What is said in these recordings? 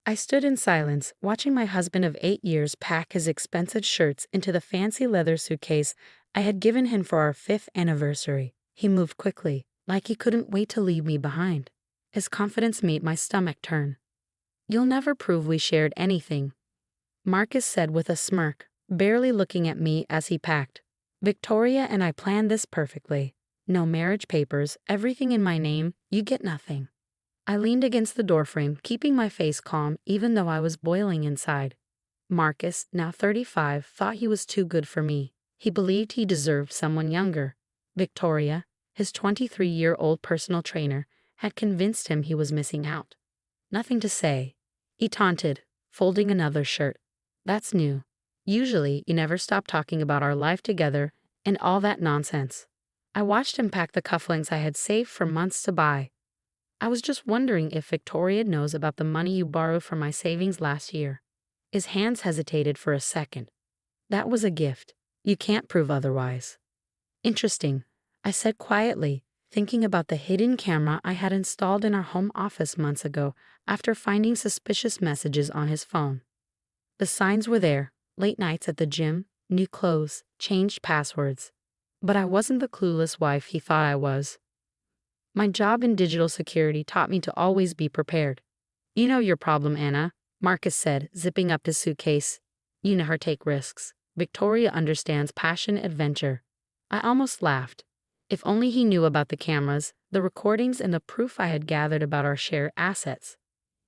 I stood in silence, watching my husband of 8 years pack his expensive shirts into the fancy leather suitcase I had given him for our 5th anniversary. He moved quickly, like he couldn't wait to leave me behind. His confidence made my stomach turn. "You'll never prove we shared anything," Marcus said with a smirk, barely looking at me as he packed. "Victoria and I planned this perfectly. No marriage papers, everything in my name, you get nothing." I leaned against the doorframe, keeping my face calm even though I was boiling inside. Marcus, now 35, thought he was too good for me. He believed he deserved someone younger. Victoria, his 23-year-old personal trainer, had convinced him he was missing out. "Nothing to say," he taunted, folding another shirt. "That's new. Usually, you never stop talking about our life together and all that nonsense." I watched him pack the cufflinks I had saved for months to buy. "I was just wondering if Victoria knows about the money you borrowed from my savings last year." His hands hesitated for a second. "That was a gift. You can't prove otherwise." "Interesting," I said quietly, thinking about the hidden camera I had installed in our home office months ago after finding suspicious messages on his phone. The signs were there: late nights at the gym, new clothes, changed passwords. But I wasn't the clueless wife he thought I was. My job in digital security taught me to always be prepared. "You know your problem, Anna," Marcus said, zipping up his suitcase. "You know her take risks. Victoria understands passion adventure." I almost laughed. If only he knew about the cameras, the recordings, and the proof I had gathered about our shared assets.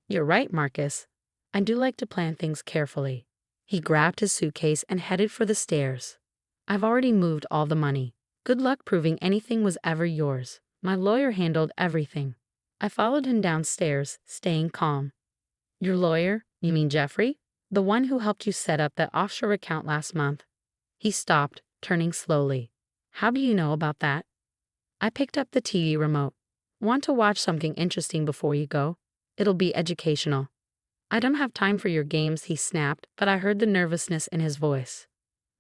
"You're right, Marcus. I do like to plan things carefully." He grabbed his suitcase and headed for the stairs. "I've already moved all the money. Good luck proving anything was ever yours. My lawyer handled everything." I followed him downstairs, staying calm. "Your lawyer? You mean Jeffrey? The one who helped you set up that offshore account last month?" He stopped, turning slowly. "How do you know about that?" I picked up the TV remote. "Want to watch something interesting before you go? It'll be educational." "I don't have time for your games," he snapped, but I heard the nervousness in his voice.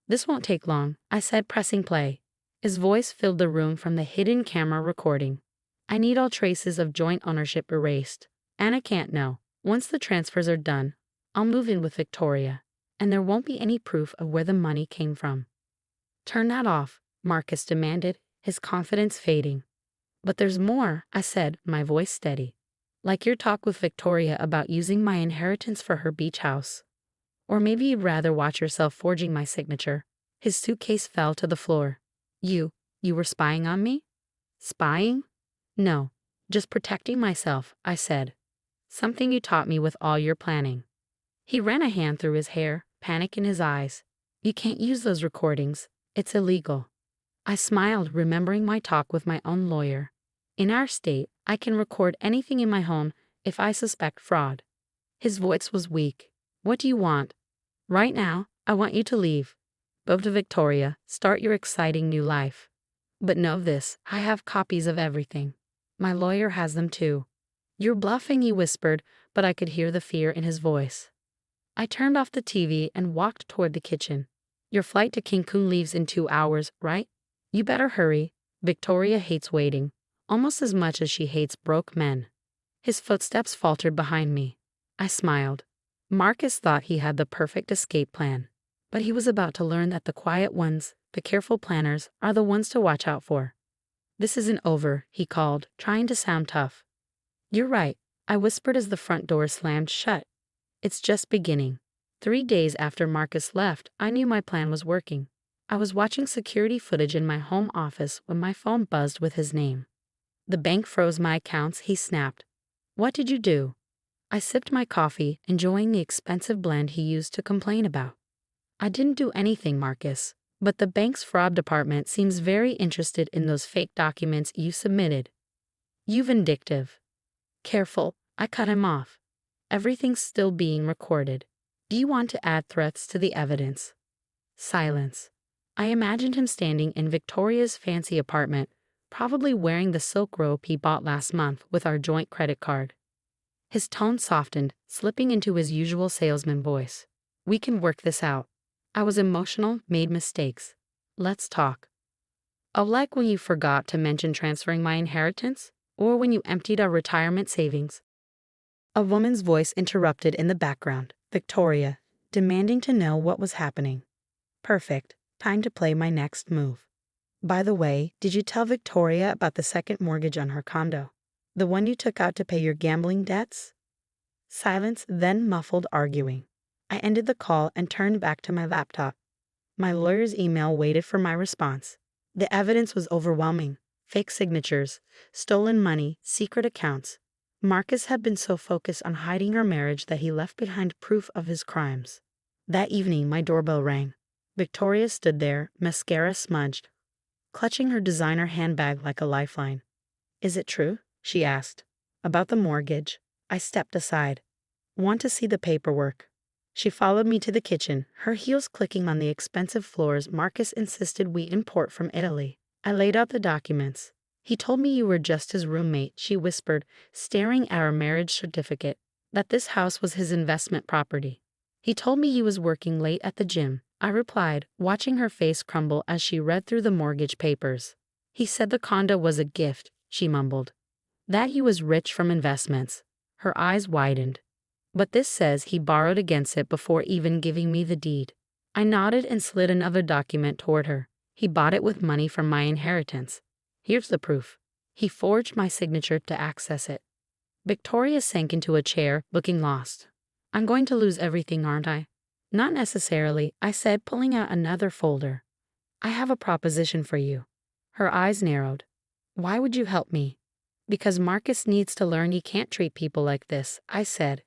"This won't take long," I said, pressing play. His voice filled the room from the hidden camera recording. "I need all traces of joint ownership erased. Anna can't know. Once the transfers are done, I'll move in with Victoria, and there won't be any proof of where the money came from." "Turn that off," Marcus demanded, his confidence fading. "But there's more," I said, my voice steady. "Like your talk with Victoria about using my inheritance for her beach house. Or maybe you'd rather watch yourself forging my signature." His suitcase fell to the floor. You were spying on me?" "Spying? No, just protecting myself," I said. "Something you taught me with all your planning." He ran a hand through his hair, panic in his eyes. "You can't use those recordings. It's illegal." I smiled, remembering my talk with my own lawyer. "In our state, I can record anything in my home if I suspect fraud." His voice was weak. "What do you want?" "Right now, I want you to leave. Go to Victoria, start your exciting new life. But know this, I have copies of everything. My lawyer has them too." "You're bluffing," he whispered, but I could hear the fear in his voice. I turned off the TV and walked toward the kitchen. "Your flight to Cancun leaves in 2 hours, right? You better hurry. Victoria hates waiting, almost as much as she hates broke men." His footsteps faltered behind me. I smiled. Marcus thought he had the perfect escape plan, but he was about to learn that the quiet ones, the careful planners, are the ones to watch out for. "This isn't over," he called, trying to sound tough. "You're right," I whispered as the front door slammed shut. "It's just beginning." 3 days after Marcus left, I knew my plan was working. I was watching security footage in my home office when my phone buzzed with his name. "The bank froze my accounts," he snapped. "What did you do?" I sipped my coffee, enjoying the expensive blend he used to complain about. "I didn't do anything, Marcus, but the bank's fraud department seems very interested in those fake documents you submitted." "You vindictive." "Careful," I cut him off. "Everything's still being recorded. Do you want to add threats to the evidence?" Silence. I imagined him standing in Victoria's fancy apartment, probably wearing the silk robe he bought last month with our joint credit card. His tone softened, slipping into his usual salesman voice. "We can work this out. I was emotional, made mistakes. Let's talk." "Oh, like when you forgot to mention transferring my inheritance? Or when you emptied our retirement savings?" A woman's voice interrupted in the background. Victoria, demanding to know what was happening. Perfect. Time to play my next move. By the way, did you tell Victoria about the second mortgage on her condo? The one you took out to pay your gambling debts? Silence, then muffled arguing. I ended the call and turned back to my laptop. My lawyer's email waited for my response. The evidence was overwhelming. Fake signatures, stolen money, secret accounts. Marcus had been so focused on hiding our marriage that he left behind proof of his crimes. That evening, my doorbell rang. Victoria stood there, mascara smudged, clutching her designer handbag like a lifeline. "Is it true?" she asked. "About the mortgage." I stepped aside. "Want to see the paperwork?" She followed me to the kitchen, her heels clicking on the expensive floors Marcus insisted we import from Italy. I laid out the documents. "He told me you were just his roommate," she whispered, staring at our marriage certificate, "that this house was his investment property. He told me he was working late at the gym," I replied, watching her face crumble as she read through the mortgage papers. "He said the condo was a gift," she mumbled. "That he was rich from investments." Her eyes widened. "But this says he borrowed against it before even giving me the deed." I nodded and slid another document toward her. "He bought it with money from my inheritance. Here's the proof." He forged my signature to access it. Victoria sank into a chair, looking lost. "I'm going to lose everything, aren't I?" "Not necessarily," I said, pulling out another folder. "I have a proposition for you." Her eyes narrowed. "Why would you help me?" "Because Marcus needs to learn he can't treat people like this," I said.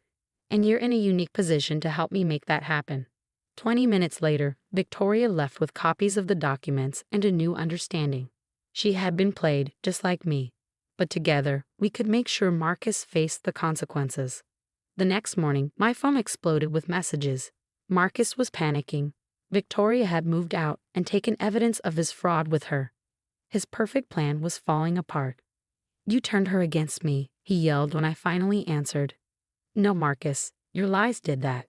"And you're in a unique position to help me make that happen." 20 minutes later, Victoria left with copies of the documents and a new understanding. She had been played, just like me. But together, we could make sure Marcus faced the consequences. The next morning, my phone exploded with messages. Marcus was panicking. Victoria had moved out and taken evidence of his fraud with her. His perfect plan was falling apart. "You turned her against me," he yelled when I finally answered. "No, Marcus, your lies did that."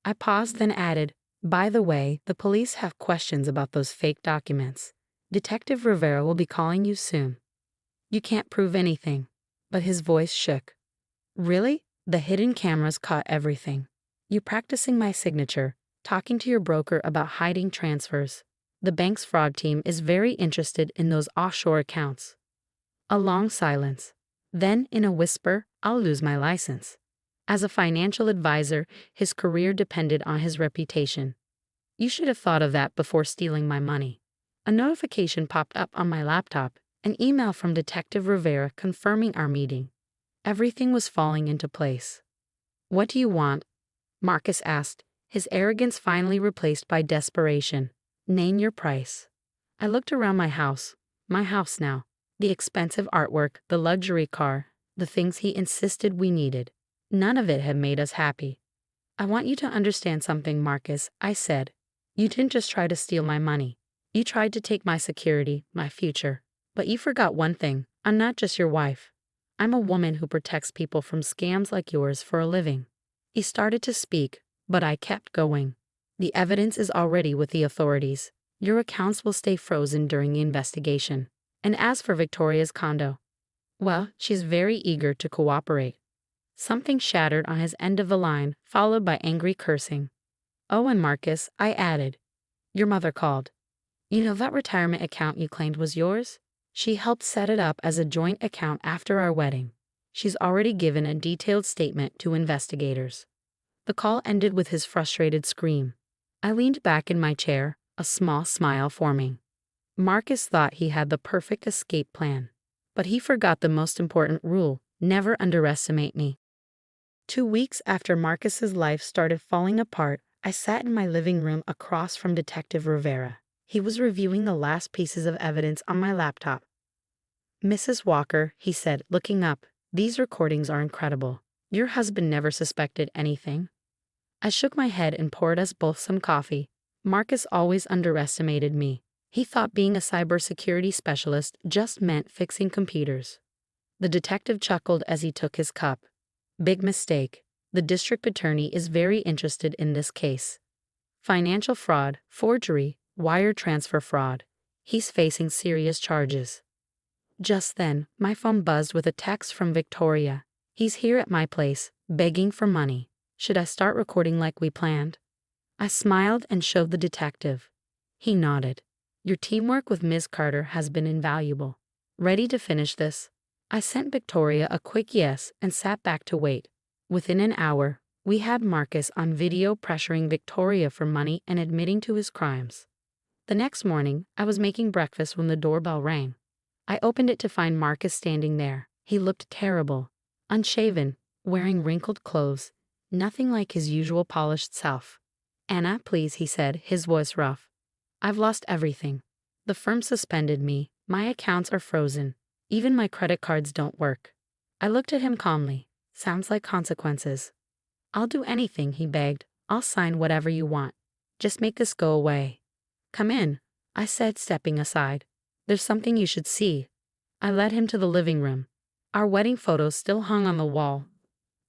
I paused, then added, "By the way, the police have questions about those fake documents. Detective Rivera will be calling you soon." "You can't prove anything." But his voice shook. "Really? The hidden cameras caught everything. You practicing my signature, talking to your broker about hiding transfers. The bank's fraud team is very interested in those offshore accounts." A long silence. Then, in a whisper, "I'll lose my license." As a financial advisor, his career depended on his reputation. "You should have thought of that before stealing my money." A notification popped up on my laptop, an email from Detective Rivera confirming our meeting. Everything was falling into place. "What do you want?" Marcus asked, his arrogance finally replaced by desperation. "Name your price." I looked around my house now, the expensive artwork, the luxury car, the things he insisted we needed. None of it had made us happy. "I want you to understand something, Marcus," I said. "You didn't just try to steal my money. You tried to take my security, my future. But you forgot one thing. I'm not just your wife. I'm a woman who protects people from scams like yours for a living." He started to speak, but I kept going. "The evidence is already with the authorities. Your accounts will stay frozen during the investigation. And as for Victoria's condo, well, she's very eager to cooperate." Something shattered on his end of the line, followed by angry cursing. "Oh, and Marcus," I added, "your mother called. You know that retirement account you claimed was yours? She helped set it up as a joint account after our wedding. She's already given a detailed statement to investigators." The call ended with his frustrated scream. I leaned back in my chair, a small smile forming. Marcus thought he had the perfect escape plan. But he forgot the most important rule: never underestimate me. 2 weeks after Marcus's life started falling apart, I sat in my living room across from Detective Rivera. He was reviewing the last pieces of evidence on my laptop. "Mrs. Walker," he said, looking up, "these recordings are incredible. Your husband never suspected anything." I shook my head and poured us both some coffee. Marcus always underestimated me. He thought being a cybersecurity specialist just meant fixing computers. The detective chuckled as he took his cup. "Big mistake. The district attorney is very interested in this case. Financial fraud, forgery, wire transfer fraud. He's facing serious charges." Just then, my phone buzzed with a text from Victoria. "He's here at my place. begging for money. Should I start recording like we planned? I smiled and showed the detective. He nodded. Your teamwork with Ms. Carter has been invaluable. Ready to finish this? I sent Victoria a quick yes and sat back to wait. Within an hour, we had Marcus on video pressuring Victoria for money and admitting to his crimes. The next morning, I was making breakfast when the doorbell rang. I opened it to find Marcus standing there. He looked terrible. Unshaven, wearing wrinkled clothes, nothing like his usual polished self. Anna, please, he said, his voice rough. I've lost everything. The firm suspended me, my accounts are frozen, even my credit cards don't work. I looked at him calmly. Sounds like consequences. I'll do anything, he begged. I'll sign whatever you want. Just make this go away. Come in, I said, stepping aside. There's something you should see. I led him to the living room. Our wedding photos still hung on the wall,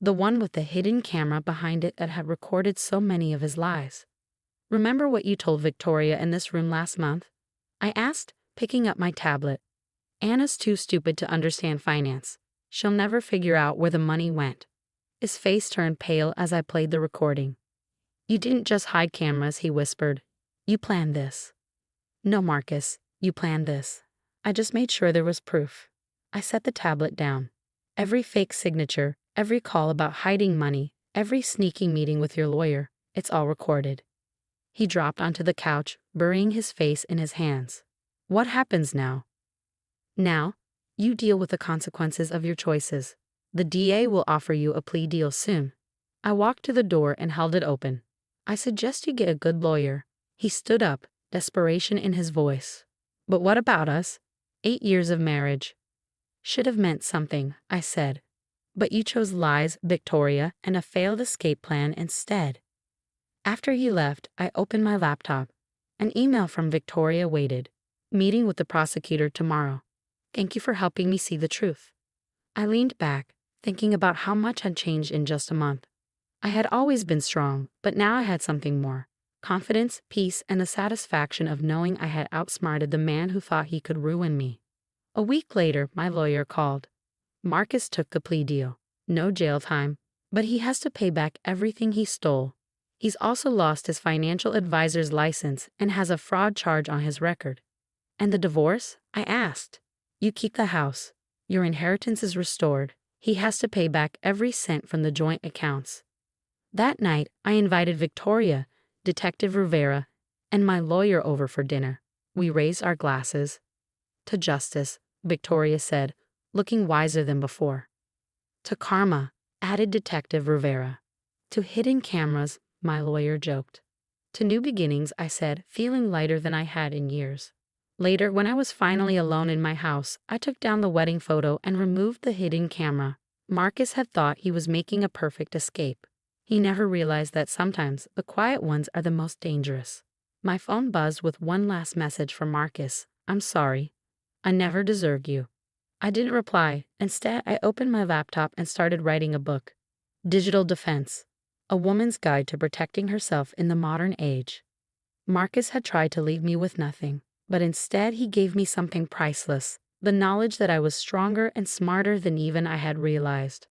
the one with the hidden camera behind it that had recorded so many of his lies. Remember what you told Victoria in this room last month? I asked, picking up my tablet. Anna's too stupid to understand finance. She'll never figure out where the money went. His face turned pale as I played the recording. You didn't just hide cameras, he whispered. You planned this. No, Marcus, you planned this. I just made sure there was proof. I set the tablet down. Every fake signature, every call about hiding money, every sneaky meeting with your lawyer, it's all recorded. He dropped onto the couch, burying his face in his hands. What happens now? Now, you deal with the consequences of your choices. The DA will offer you a plea deal soon. I walked to the door and held it open. I suggest you get a good lawyer. He stood up, desperation in his voice. But what about us? 8 years of marriage. Should have meant something, I said. But you chose lies, Victoria, and a failed escape plan instead. After he left, I opened my laptop. An email from Victoria waited. Meeting with the prosecutor tomorrow. Thank you for helping me see the truth. I leaned back, thinking about how much had changed in just a month. I had always been strong, but now I had something more. Confidence, peace, and the satisfaction of knowing I had outsmarted the man who thought he could ruin me. A week later, my lawyer called. Marcus took the plea deal. No jail time, but he has to pay back everything he stole. He's also lost his financial advisor's license and has a fraud charge on his record. And the divorce? I asked. You keep the house. Your inheritance is restored. He has to pay back every cent from the joint accounts. That night, I invited Victoria, Detective Rivera, and my lawyer over for dinner. We raised our glasses. To justice, Victoria said, looking wiser than before. To karma, added Detective Rivera. To hidden cameras, my lawyer joked. To new beginnings, I said, feeling lighter than I had in years. Later, when I was finally alone in my house, I took down the wedding photo and removed the hidden camera. Marcus had thought he was making a perfect escape. He never realized that sometimes the quiet ones are the most dangerous. My phone buzzed with one last message from Marcus. I'm sorry. I never deserved you. I didn't reply. Instead, I opened my laptop and started writing a book. Digital Defense. A Woman's Guide to Protecting Herself in the Modern Age. Marcus had tried to leave me with nothing, but instead he gave me something priceless, the knowledge that I was stronger and smarter than even I had realized.